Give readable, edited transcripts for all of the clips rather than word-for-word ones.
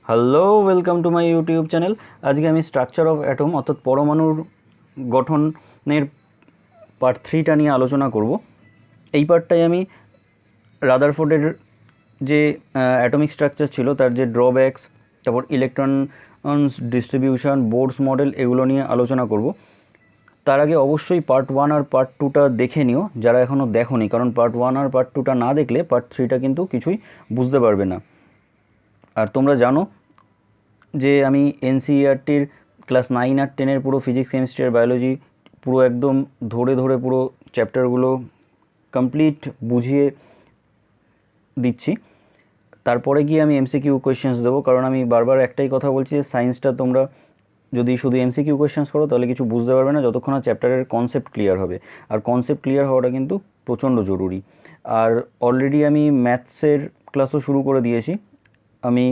Hello, welcome to my YouTube channel. আজকে আমি structure of atom অর্থাৎ পরমাণুর গঠনের পার্ট 3টা নিয়ে আলোচনা করব। এই পার্টটাই আমি রাদারফোর্ডের যে অ্যাটমিক স্ট্রাকচার ছিল তার যে ড্রব্যাকস, তারপর ইলেকট্রন ডিস্ট্রিবিউশন, বোরস মডেল, এগুলো নিয়ে আলোচনা করব। তার আগে অবশ্যই পার্ট 1 আর পার্ট 2টা দেখে নিও যারা এখনও দেখোনি, কারণ পার্ট 1 আর পার্ট 2টা না দেখলে পার্ট 3টা কিন্তু কিছুই বুঝতে পারবে না। আর তোমরা জানো যে আমি এনসিইআরটির ক্লাস 9 আর 10-এর পুরো ফিজিক্স, কেমিস্ট্রি আর বায়োলজি পুরো একদম ধরে ধরে পুরো চ্যাপ্টারগুলো কমপ্লিট বুঝিয়ে দিচ্ছি। তারপরে গিয়ে আমি এমসিকিউ কোয়েশ্চেন্স দেবো, কারণ আমি বারবার একটাই কথা বলছি যে সায়েন্সটা তোমরা যদি শুধু এমসিকিউ কোয়েশ্চেন্স করো তাহলে কিছু বুঝতে পারবে না যতক্ষণ না চ্যাপ্টারের কনসেপ্ট ক্লিয়ার হবে। আর কনসেপ্ট ক্লিয়ার হওয়াটা কিন্তু প্রচণ্ড জরুরি। আর অলরেডি আমি ম্যাথসের ক্লাসও শুরু করে দিয়েছি। আমি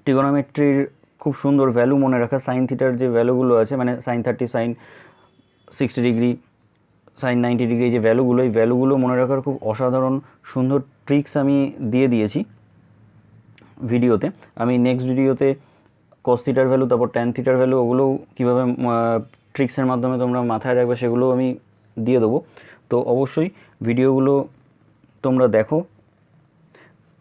ট্রিগোনোমেট্রির খুব সুন্দর ভ্যালু মনে রাখা, সাইন থিটার যে ভ্যালুগুলো আছে, মানে sine 30, sine 60 degree, sine 90 degree, যে ভ্যালুগুলো, এই ভ্যালুগুলো মনে রাখার খুব অসাধারণ সুন্দর ট্রিক্স আমি দিয়ে দিয়েছি ভিডিওতে। আমি নেক্সট ভিডিওতে কস থিটার ভ্যালু, তারপর ট্যান থিটার ভ্যালু, ওগুলোও কীভাবে ট্রিক্সের মাধ্যমে তোমরা মাথায় রাখবে সেগুলোও আমি দিয়ে দেবো। তো অবশ্যই ভিডিওগুলো তোমরা দেখো।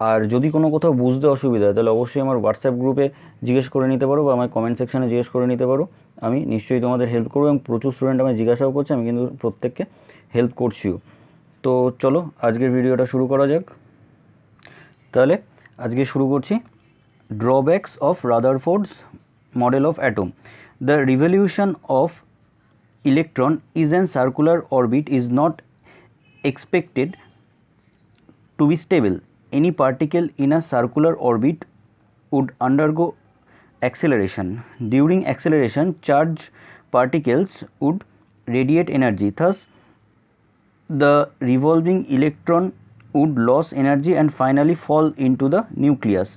আর যদি কোনো কোথাও বুঝতে অসুবিধা হয় তাহলে অবশ্যই আমার হোয়াটসঅ্যাপ গ্রুপে জিজ্ঞেস করে নিতে পারো বা আমার কমেন্ট সেকশানে জিজ্ঞেস করে নিতে পারো। আমি নিশ্চয়ই তোমাদের হেল্প করবো, এবং প্রচুর স্টুডেন্ট আমায় জিজ্ঞাসাও করছে, আমি কিন্তু প্রত্যেককে হেল্প করছিও। তো চলো আজকের ভিডিওটা শুরু করা যাক। তাহলে আজকে শুরু করছি drawbacks of Rutherford's model of atom. The revolution of electron is an circular orbit is not expected to be stable. Any particle in a circular orbit would undergo acceleration. During acceleration, charged particles would radiate energy. Thus, the revolving electron would lose energy and finally fall into the nucleus.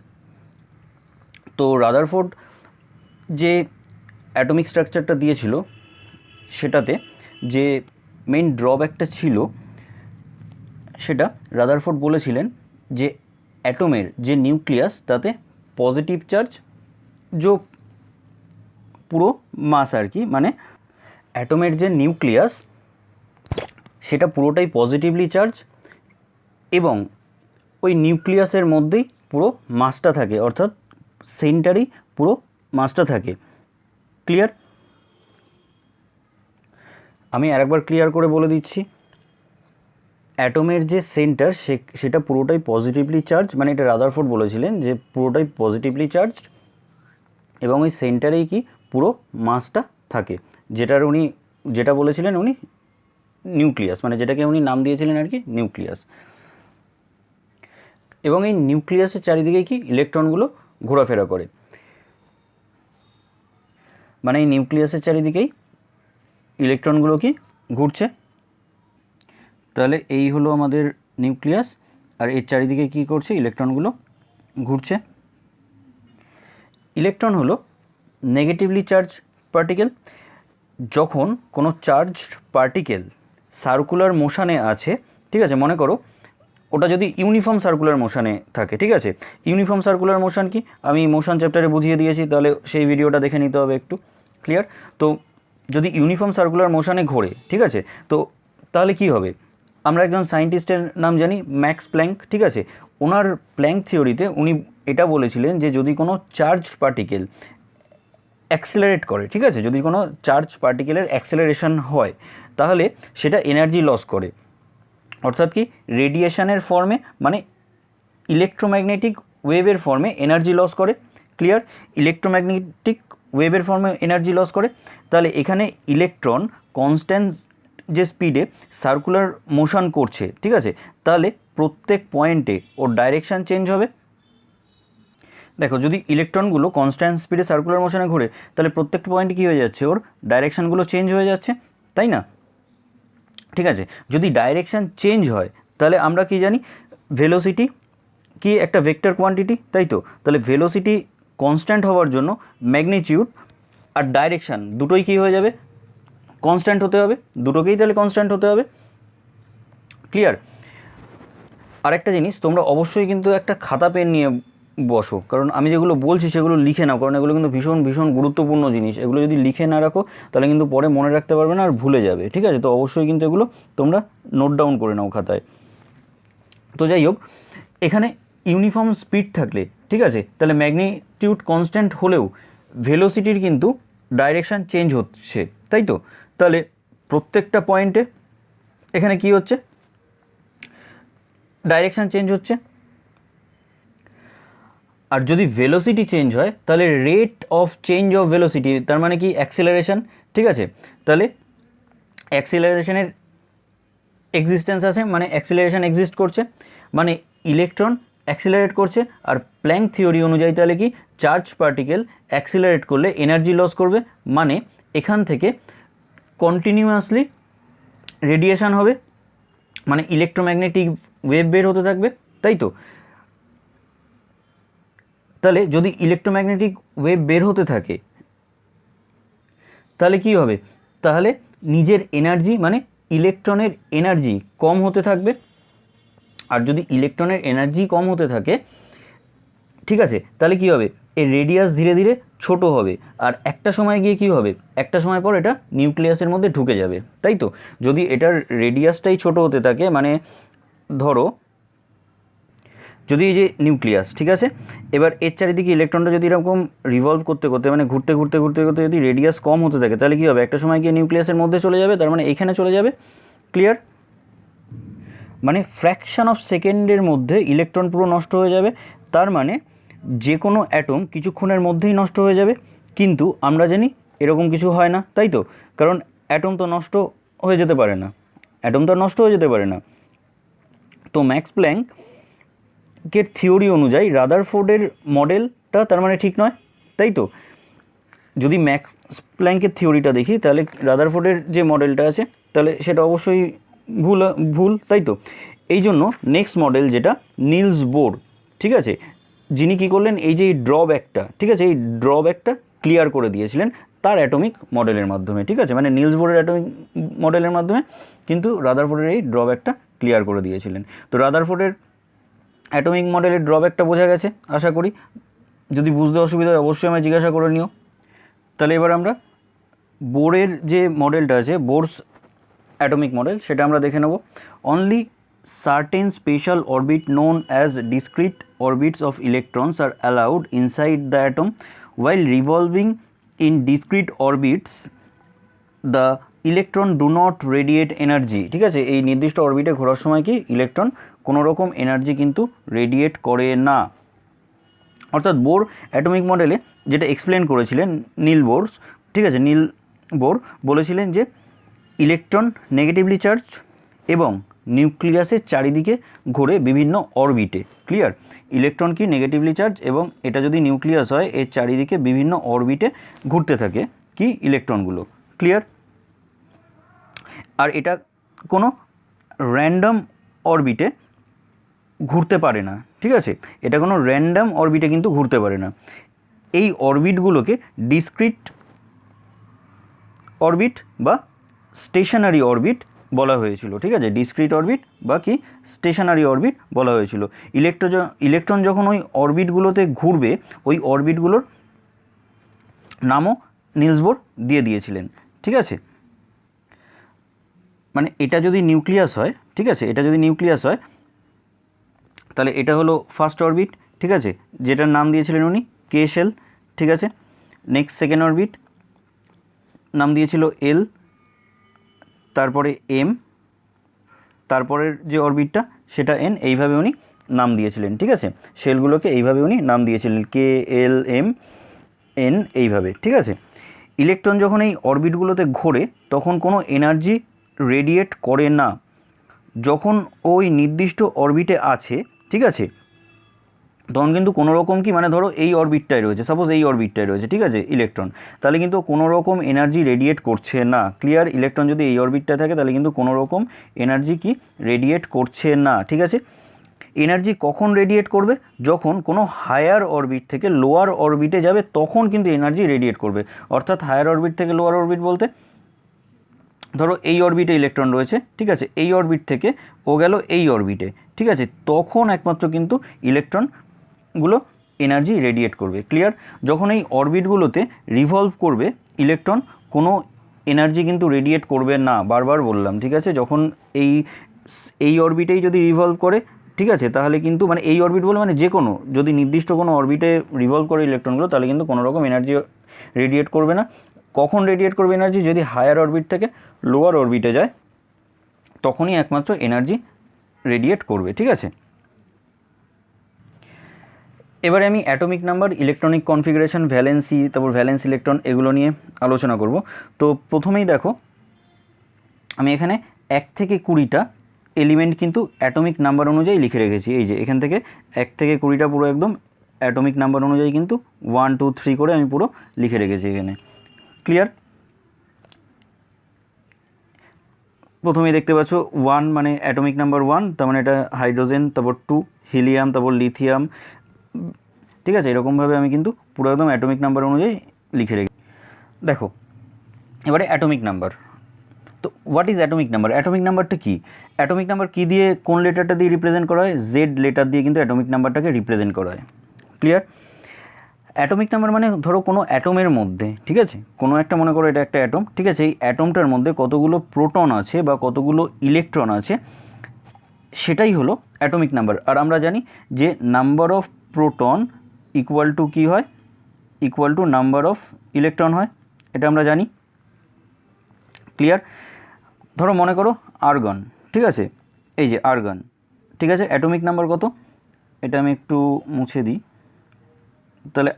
তো Rutherford যে atomic স্ট্রাকচারটা দিয়েছিল সেটাতে যে main ড্রব্যাকটা ছিল সেটা Rutherford বলেছিলেন যে অ্যাটমের যে নিউক্লিয়াস তাতে পজিটিভ চার্জ যোগ পুরো মাস আর কি, মানে অ্যাটমের যে নিউক্লিয়াস সেটা পুরোটাই পজিটিভলি চার্জ, এবং ওই নিউক্লিয়াসের মধ্যেই পুরো মাসটা থাকে, অর্থাৎ সেন্টারেই পুরো মাসটা থাকে। ক্লিয়ার? আমি আরেকবার ক্লিয়ার করে বলে দিচ্ছি। অ্যাটমের যে সেন্টার সেটা পুরোটাই পজিটিভলি চার্জ, মানে এটা রাদারফোর্ড বলেছিলেন যে পুরোটাই পজিটিভলি চার্জড, এবং ওই সেন্টারেই কি পুরো মাসটা থাকে, যেটা বলেছিলেন উনি নিউক্লিয়াস, মানে যেটাকে উনি নাম দিয়েছিলেন আর কি নিউক্লিয়াস। এবং এই নিউক্লিয়াসের চারিদিকে কি ইলেকট্রনগুলো ঘোরাফেরা করে, মানে এই নিউক্লিয়াসের চারিদিকেই ইলেকট্রনগুলো কি ঘুরছে। তাহলে এই হলো আমাদের নিউক্লিয়াস, আর এর চারিদিকে কী করছে, ইলেকট্রনগুলো ঘুরছে। ইলেকট্রন হলো নেগেটিভলি চার্জ পার্টিকেল। যখন কোনো চার্জ পার্টিকেল সার্কুলার মোশানে আছে, ঠিক আছে, মনে করো ওটা যদি ইউনিফর্ম সার্কুলার মোশানে থাকে, ঠিক আছে, ইউনিফর্ম সার্কুলার মোশান কি আমি মোশান চ্যাপ্টারে বুঝিয়ে দিয়েছি, তাহলে সেই ভিডিওটা দেখে নিতে হবে একটু। ক্লিয়ার? তো যদি ইউনিফর্ম সার্কুলার মোশানে ঘোরে, ঠিক আছে, তো তাহলে কি হবে? আমরা একজন সায়েন্টিস্টের নাম জানি, ম্যাক্স প্ল্যাঙ্ক, ঠিক আছে। ওনার প্ল্যাঙ্ক থিওরিতে উনি এটা বলেছিলেন যে যদি কোনো চার্জ পার্টিকেল অ্যাক্সেলারেট করে, ঠিক আছে, যদি কোনো চার্জ পার্টিকেলের অ্যাক্সেলারেশন হয় তাহলে সেটা এনার্জি লস করে, অর্থাৎ কি রেডিয়েশনের ফর্মে, মানে ইলেকট্রোম্যাগনেটিক ওয়েভের ফর্মে এনার্জি লস করে। ক্লিয়ার? ইলেকট্রোম্যাগনেটিক ওয়েভের ফর্মে এনার্জি লস করে। তাহলে এখানে ইলেকট্রন কনস্ট্যান্ট যে স্পিডে সার্কুলার মোশন করছে, ঠিক আছে, তাহলে প্রত্যেক পয়েন্টে ওর ডাইরেকশান চেঞ্জ হবে। দেখো, যদি ইলেকট্রনগুলো কনস্ট্যান্ট স্পিডে সার্কুলার মোশনে ঘোরে তাহলে প্রত্যেকটা পয়েন্টে কী হয়ে যাচ্ছে, ওর ডাইরেকশানগুলো চেঞ্জ হয়ে যাচ্ছে, তাই না? ঠিক আছে, যদি ডাইরেকশান চেঞ্জ হয় তাহলে আমরা কি জানি, ভেলোসিটি কি একটা ভেক্টর কোয়ান্টিটি, তাই তো? তাহলে ভেলোসিটি কনস্ট্যান্ট হওয়ার জন্য ম্যাগনিটিউড আর ডাইরেকশান দুটোই কী হয়ে যাবে, কনস্ট্যান্ট হতে হবে, দুটোকেই তাহলে কনস্ট্যান্ট হতে হবে। ক্লিয়ার? আরেকটা জিনিস, তোমরা অবশ্যই কিন্তু একটা খাতা পেন নিয়ে বসো, কারণ আমি যেগুলো বলছি সেগুলো লিখে নাও, কারণ এগুলো কিন্তু ভীষণ ভীষণ গুরুত্বপূর্ণ জিনিস। এগুলো যদি লিখে না রাখো তাহলে কিন্তু পরে মনে রাখতে পারবে না আর ভুলে যাবে, ঠিক আছে? তো অবশ্যই কিন্তু এগুলো তোমরা নোট ডাউন করে নাও খাতায়। তো যাই হোক, এখানে ইউনিফর্ম স্পিড থাকলে, ঠিক আছে, তাহলে ম্যাগনিটিউড কনস্ট্যান্ট হলেও ভেলোসিটির কিন্তু ডাইরেকশান চেঞ্জ হচ্ছে, তাই তো? তাহলে প্রত্যেকটা পয়েন্টে এখানে কি হচ্ছে, ডাইরেকশান চেঞ্জ হচ্ছে। আর যদি ভেলোসিটি চেঞ্জ হয় তাহলে rate of change of velocity, তার মানে কি অ্যাক্সিলারেশন, ঠিক আছে? তাহলে অ্যাক্সিলারেশনের এক্সিস্টেন্স আছে, মানে অ্যাক্সিলারেশন এক্সিস্ট করছে, মানে ইলেকট্রন অ্যাক্সিলারেট করছে। আর প্ল্যাঙ্ক থিওরি অনুযায়ী তাহলে কি, চার্জ পার্টিকেল অ্যাক্সিলারেট করলে এনার্জি লস করবে, মানে এখান থেকে কন্টিনিউয়াসলি রেডিয়েশন হবে, মানে ইলেকট্রোম্যাগনেটিক ওয়েভ বের হতে থাকবে, তাই তো? তাহলে যদি ইলেকট্রোম্যাগনেটিক ওয়েভ বের হতে থাকে তাহলে কি হবে, তাহলে নিজের এনার্জি মানে ইলেকট্রনের এনার্জি কম হতে থাকবে। আর যদি ইলেকট্রনের এনার্জি কম হতে থাকে, ঠিক আছে, তাহলে কি হবে, এই রেডিয়াস ধীরে ধীরে ছোট হবে। আর একটা সময় গিয়ে কি হবে, একটা সময় পর এটা নিউক্লিয়াসের মধ্যে ঢুকে যাবে, তাই তো? যদি এটার রেডিয়াসটাই ছোট হতে থাকে, মানে ধরো যদি এই যে নিউক্লিয়াস, ঠিক আছে, এবার এর চারিদিকে ইলেকট্রনটা যদি এরকম রিভলভ করতে করতে, মানে ঘুরতে ঘুরতে ঘুরতে ঘুরতে যদি রেডিয়াস কম হতে থাকে, তাহলে কী হবে, একটা সময় গিয়ে নিউক্লিয়াসের মধ্যে চলে যাবে, তার মানে এইখানে চলে যাবে। ক্লিয়ার? মানে ফ্র্যাকশান অফ সেকেন্ডের মধ্যে ইলেকট্রন পুরো নষ্ট হয়ে যাবে। তার মানে যে কোনো অ্যাটম কিছুক্ষণের মধ্যেই নষ্ট হয়ে যাবে, কিন্তু আমরা জানি এরকম কিছু হয় না, তাই তো? কারণ অ্যাটম তো নষ্ট হয়ে যেতে পারে না, অ্যাটম তো নষ্ট হয়ে যেতে পারে না। তো ম্যাক্স প্ল্যাঙ্কের থিওরি অনুযায়ী রাদারফোর্ডের মডেলটা তার মানে ঠিক নয়, তাই তো? যদি ম্যাক্স প্ল্যাঙ্কের থিওরিটা দেখি তাহলে রাদারফোর্ডের যে মডেলটা আছে তাহলে সেটা অবশ্যই ভুল, তাই তো? এই জন্য নেক্সট মডেল যেটা নিলস বোর, ঠিক আছে, যিনি কী করলেন, এই যে ড্রব্যাকটা, ঠিক আছে, এই ড্রব্যাকটা ক্লিয়ার করে দিয়েছিলেন তার অ্যাটমিক মডেলের মাধ্যমে, ঠিক আছে, মানে নিলস বোরের অ্যাটমিক মডেলের মাধ্যমে কিন্তু রাদারফোর্ডের এই ড্রব্যাকটা ক্লিয়ার করে দিয়েছিলেন। তো রাদারফোর্ডের অ্যাটমিক মডেলের ড্রব্যাকটা বোঝা গেছে আশা করি। যদি বুঝতে অসুবিধা হয় অবশ্যই আমায় জিজ্ঞাসা করে নিও। তাহলে এবার আমরা বোরের যে মডেলটা আছে, বোরস অ্যাটমিক মডেল, সেটা আমরা দেখে নেব। Only certain special orbit known as discrete orbits of electrons are allowed inside the atom while revolving in discrete orbits the electron do not radiate energy, ঠিক আছে? এই নির্দিষ্ট অরবিটে ঘোরার সময় কি ইলেকট্রন কোনো রকম এনার্জি কিন্তু রেডিয়েট করে না। অর্থাৎ বোর অ্যাটমিক মডেলে যেটা এক্সপ্লেন করেছিলেন নীল বোর, ঠিক আছে, নীল বোর বলেছিলেন যে ইলেকট্রন নেগেটিভলি চার্জ এবং নিউক্লিয়াসের চারিদিকে ঘোরে বিভিন্ন অরবিটে। ক্লিয়ার? ইলেকট্রন কি নেগেটিভলি চার্জ এবং এটা যদি নিউক্লিয়াস হয় এর চারিদিকে বিভিন্ন অরবিটে ঘুরতে থাকে কি ইলেকট্রনগুলো। ক্লিয়ার? আর এটা কোনো র্যান্ডম অরবিটে ঘুরতে পারে না, ঠিক আছে, এটা কোনো র্যান্ডম অরবিটে কিন্তু ঘুরতে পারে না। এই অরবিটগুলোকে ডিসক্রিট অরবিট বা স্টেশনারি অরবিট বলা হয়েছিল, ঠিক আছে, ডিসক্রিট অরবিট বা কি স্টেশনারি অরবিট বলা হয়েছিল। ইলেকট্রন যখন ওই অরবিটগুলোতে ঘুরবে ওই অরবিটগুলোর নামও নিলস বোর দিয়ে দিয়েছিলেন, ঠিক আছে। মানে এটা যদি নিউক্লিয়াস হয়, ঠিক আছে, এটা যদি নিউক্লিয়াস হয় তাহলে এটা হলো ফার্স্ট অরবিট, ঠিক আছে, যেটার নাম দিয়েছিলেন উনি কে শেল, ঠিক আছে। নেক্সট সেকেন্ড অরবিট নাম দিয়েছিল এল, তারপরে এম, তারপরের যে অরবিটটা সেটা এন, এইভাবে উনি নাম দিয়েছিলেন, ঠিক আছে। শেলগুলোকে এইভাবে উনি নাম দিয়েছিলেন কে এল এম এন এইভাবে, ঠিক আছে। ইলেকট্রন যখন এই অরবিটগুলোতে ঘোরে তখন কোনো এনার্জি রেডিয়েট করে না। যখন ওই নির্দিষ্ট অরবিটে আছে, ঠিক আছে, তখন কিন্তু কোনো রকম কি, মানে ধরো এই অরবিটটায় রয়েছে, সাপোজ এই অরবিটটায় রয়েছে, ঠিক আছে, ইলেকট্রন, তাহলে কিন্তু কোনো রকম এনার্জি রেডিয়েট করছে না। ক্লিয়ার? ইলেকট্রন যদি এই অরবিটটায় থাকে তাহলে কিন্তু কোনো রকম এনার্জি কি রেডিয়েট করছে না, ঠিক আছে। এনার্জি কখন রেডিয়েট করবে? যখন কোনো হায়ার অরবিট থেকে লোয়ার অরবিটে যাবে তখন কিন্তু এনার্জি রেডিয়েট করবে। অর্থাৎ হায়ার অরবিট থেকে লোয়ার অরবিট বলতে ধরো এই অরবিটে ইলেকট্রন রয়েছে, ঠিক আছে, এই অরবিট থেকে ও গেল এই অরবিটে, ঠিক আছে, তখন একমাত্র কিন্তু ইলেকট্রনগুলো এনার্জি রেডিয়েট করবে। ক্লিয়ার? যখন এই অরবিটগুলোতে রিভলভ করবে ইলেকট্রন, কোনো এনার্জি কিন্তু রেডিয়েট করবে না, বারবার বললাম, ঠিক আছে? যখন এই অরবিটেই যদি রিভলভ করে, ঠিক আছে, তাহলে কিন্তু মানে এই অরবিট বলে মানে যে কোনো, যদি নির্দিষ্ট কোনো অরবিটে রিভলভ করে ইলেকট্রনগুলো, তাহলে কিন্তু কোনো রকম এনার্জি রেডিয়েট করবে না। কখন রেডিয়েট করবে এনার্জি? যদি হায়ার অরবিট থেকে লোয়ার অরবিটে যায়, তখনই একমাত্র এনার্জি রেডিয়েট করবে, ঠিক আছে? এবারে আমি atomic number, electronic configuration, valency, তারপর ভ্যালেন্স ইলেকট্রন, এগুলো নিয়ে আলোচনা করব। তো প্রথমেই দেখো, আমি এখানে 1 থেকে 20টা এলিমেন্ট কিন্তু অ্যাটমিক নাম্বার অনুযায়ী লিখে রেখেছি। এই যে এখান থেকে 1 থেকে 20টা পুরো একদম অ্যাটমিক নাম্বার অনুযায়ী কিন্তু 1 2 3 করে আমি পুরো লিখে রেখেছি এখানে। ক্লিয়ার? প্রথমেই দেখতে পাচ্ছ 1 মানে অ্যাটমিক নাম্বার 1, তার মানে এটা হাইড্রোজেন, তারপর 2 হিলিয়াম, তারপর লিথিয়াম, ঠিক আছে? এরকমভাবে আমি কিন্তু পুরো একদম অ্যাটমিক নাম্বার অনুযায়ী লিখে রেখেছি। দেখো এবারে অ্যাটমিক নাম্বার। তো what is atomic number? Atomic নাম্বারটা কী? অ্যাটমিক নাম্বার কী দিয়ে, কোন লেটারটা দিয়ে রিপ্রেজেন্ট করা হয়? জেড লেটার দিয়ে কিন্তু অ্যাটমিক নাম্বারটাকে রিপ্রেজেন্ট করা হয়। ক্লিয়ার? অ্যাটমিক নাম্বার মানে ধরো কোনো অ্যাটমের মধ্যে, ঠিক আছে, কোনো একটা, মনে করো এটা একটা অ্যাটম, ঠিক আছে, এই অ্যাটমটার মধ্যে কতগুলো প্রোটন আছে বা কতগুলো ইলেকট্রন আছে, সেটাই হলো অ্যাটমিক নাম্বার। আর আমরা জানি যে number of proton equal to কী হয়? Equal to number of electron হয়, এটা আমরা জানি। ক্লিয়ার? ধরো মনে করো আর্গন, ঠিক আছে, এই যে আর্গন, ঠিক আছে, অ্যাটমিক নাম্বার কত? এটা আমি একটু মুছে দিই। তাহলে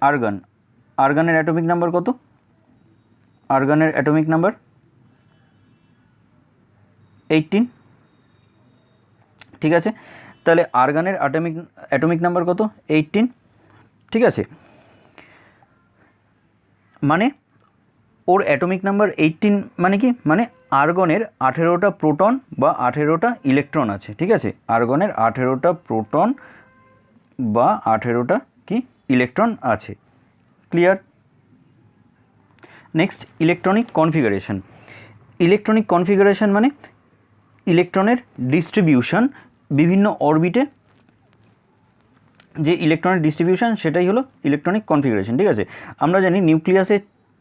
আর্গনের অ্যাটমিক নাম্বার কত? আর্গনের অ্যাটমিক নাম্বার 18, ঠিক আছে। তাহলে আর্গনের অ্যাটমিক নাম্বার কত? 18, ঠিক আছে। মানে ওর অ্যাটমিক নাম্বার 18 মানে কি? মানে আর্গনের 18টা প্রোটন বা 18টা ইলেকট্রন আছে, ঠিক আছে, আর্গনের 18টা প্রোটন বা 18টা কি ইলেকট্রন আছে। Clear? Next electronic configuration. Electronic configuration মানে ইলেকট্রনের ডিস্ট্রিবিউশন বিভিন্ন অরবিটে, যে ইলেকট্রনের ডিস্ট্রিবিউশন সেটাই হলো ইলেকট্রনিক কনফিগারেশন, ঠিক আছে। আমরা জানি নিউক্লিয়াসের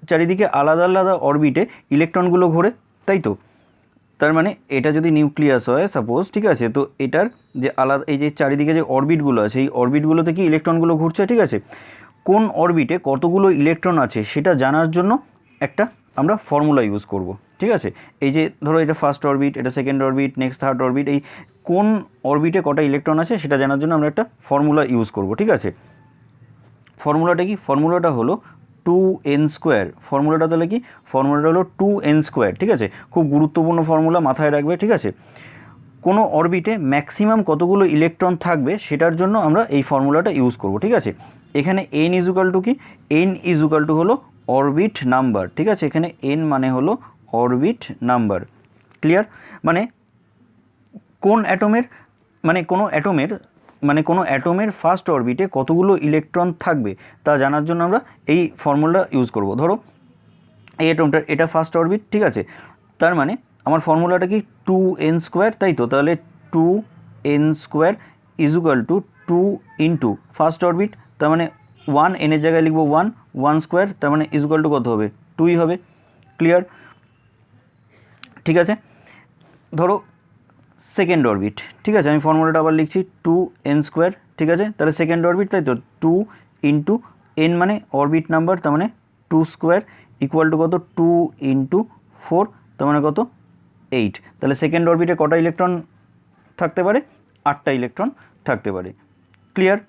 চারিদিকে আলাদা আলাদা অরবিটে ইলেকট্রনগুলো ঘোরে, তাই তো? তার মানে এটা যদি নিউক্লিয়াস হয় সাপোজ, ঠিক আছে, তো এটার যে আলাদা, এই যে চারিদিকে যে অরবিটগুলো আছে, এই অরবিটগুলোতে কি ইলেকট্রনগুলো ঘুরছে, ঠিক আছে। কোন অরবিটে কতগুলো ইলেকট্রন আছে সেটা জানার জন্য একটা আমরা ফর্মুলা ইউজ করব, ঠিক আছে। এই যে ধরো এটা ফার্স্ট অরবিট, এটা second orbit, next third orbit, এই কোন অরবিটে কটা ইলেকট্রন আছে সেটা জানার জন্য আমরা একটা ফর্মুলা ইউজ করব, ঠিক আছে। ফর্মুলাটা কি? ফর্মুলাটা হলো 2n²। ফর্মুলাটা তাহলে কি? ফর্মুলাটা হলো 2n², ঠিক আছে। খুব গুরুত্বপূর্ণ ফর্মুলা, মাথায় রাখবে, ঠিক আছে। কোনো অরবিটে ম্যাক্সিমাম কতগুলো ইলেকট্রন থাকবে সেটার জন্য আমরা এই ফর্মুলাটা ইউজ করব, ঠিক আছে। এখানে n ইজুকাল টু কি? n ইজুকাল টু হলো অরবিট নাম্বার, ঠিক আছে। এখানে n মানে হলো অরবিট নাম্বার। ক্লিয়ার? মানে কোন অ্যাটমের, মানে কোনো অ্যাটমের ফার্স্ট অরবিটে কতগুলো ইলেকট্রন থাকবে তা জানার জন্য আমরা এই ফর্মুলা ইউজ করব। ধরো এই অ্যাটমটা, এটা ফার্স্ট অরবিট, ঠিক আছে, তার মানে আমার ফর্মুলাটা কি? 2n², তাই তো? তাহলে 2n² equal to 2 into first orbit, তার মানে 1, এনের জায়গায় লিখবো 1² তার মানে ইজুকাল টু কত হবে? 2ই হবে। ক্লিয়ার? ঠিক আছে। ধরো সেকেন্ড অরবিট, ঠিক আছে, আমি ফর্মুলাটা আবার লিখছি 2n², ঠিক আছে। তাহলে সেকেন্ড অরবিট, তাই তো? 2 ইন্টু n মানে অরবিট নাম্বার, তার মানে 2² ইকুয়াল টু কত? 2 ইন্টু 4, তার মানে কত? 8। তাহলে সেকেন্ড অরবিটে কটা ইলেকট্রন থাকতে পারে? 8টা ইলেকট্রন থাকতে পারে। ক্লিয়ার?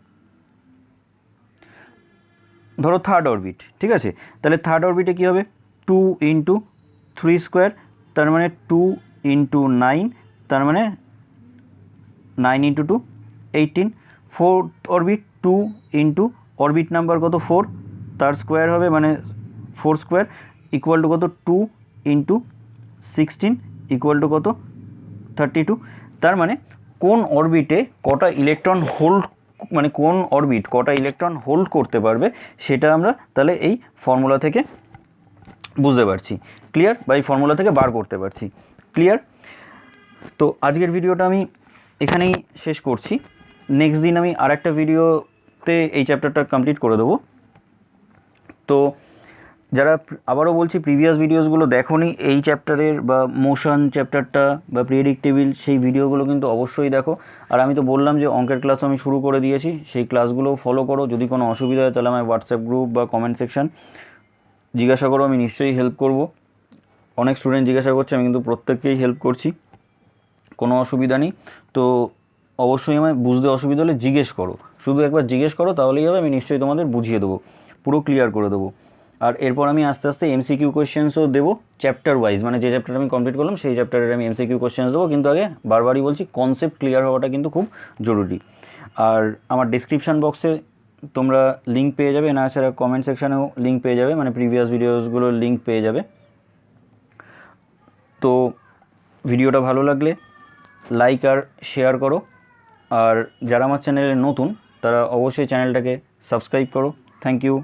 ধরো থার্ড অরবিট, ঠিক আছে, তাহলে থার্ড অরবিটে কী হবে? 2 ইন্টু 3², তার মানে 2 ইন্টু 9, তার মানে 9 into 2 18। Fourth orbit 2 into orbit number কত? 4, তার স্কোয়ার হবে, মানে 4² ইকুয়াল টু কত? 2 ইন্টু 16 ইকুয়াল টু কত? 32। তার মানে কোন অরবিটে কটা ইলেকট্রন হোল্ড, মানে কোন অরবিট কটা ইলেকট্রন হোল্ড করতে পারবে সেটা আমরা তাহলে এই ফর্মুলা থেকে বুঝতে পারছি। ক্লিয়ার? বা এই ফর্মুলা থেকে বার করতে পারছি। ক্লিয়ার? তো আজকের ভিডিওটা আমি এখানেই শেষ করছি। নেক্সট দিন আমি আরেকটা ভিডিও মুহূর্তে এই চ্যাপ্টারটা কমপ্লিট করে দেবো। তো যারা আবারও বলছি প্রিভিয়াস ভিডিওসগুলো দেখোনি এই চ্যাপ্টারের বা মোশন চ্যাপ্টারটা বা প্রেডিক্টেবল, সেই ভিডিওগুলো কিন্তু অবশ্যই দেখো। আর আমি তো বললাম যে অঙ্কের ক্লাস আমি শুরু করে দিয়েছি, সেই ক্লাসগুলো ফলো করো। যদি কোনো অসুবিধা হয় তাহলে আমার হোয়াটসঅ্যাপ গ্রুপ বা কমেন্ট সেকশন জিজ্ঞাসা করো, আমি নিশ্চয়ই হেল্প করব। অনেক স্টুডেন্ট জিজ্ঞাসা করছে, আমি কিন্তু প্রত্যেককেই হেল্প করছি, কোনো অসুবিধা নেই। তো অবশ্যই আমায় বুঝতে অসুবিধা হলে জিজ্ঞেস করো, শুধু একবার জিজ্ঞেস করো, তাহলেই হবে। আমি নিশ্চয়ই তোমাদের বুঝিয়ে দেবো, পুরো ক্লিয়ার করে দেবো। আর এরপর আমি আস্তে আস্তে এমসিকিউ কোয়েশ্চেন্সও দেবো চ্যাপ্টার ওয়াইজ, মানে যে চ্যাপ্টার আমি কমপ্লিট করলাম সেই চ্যাপ্টারের আমি এমসিকিউ কোয়েশ্চেন্স দেবো। কিন্তু আগে বারবারই বলছি, কনসেপ্ট ক্লিয়ার হওয়াটা কিন্তু খুব জরুরি। আর আমার ডিসক্রিপশান বক্সে তোমরা লিঙ্ক পেয়ে যাবে, না ছাড়া কমেন্ট সেকশানেও লিঙ্ক পেয়ে যাবে, মানে প্রিভিয়াস ভিডিওসগুলোর লিঙ্ক পেয়ে যাবে। তো ভিডিওটা ভালো লাগলে লাইক আর শেয়ার করো। আর যারা আমার চ্যানেলে নতুন তারা অবশ্যই চ্যানেলটাকে সাবস্ক্রাইব করো। Thank you.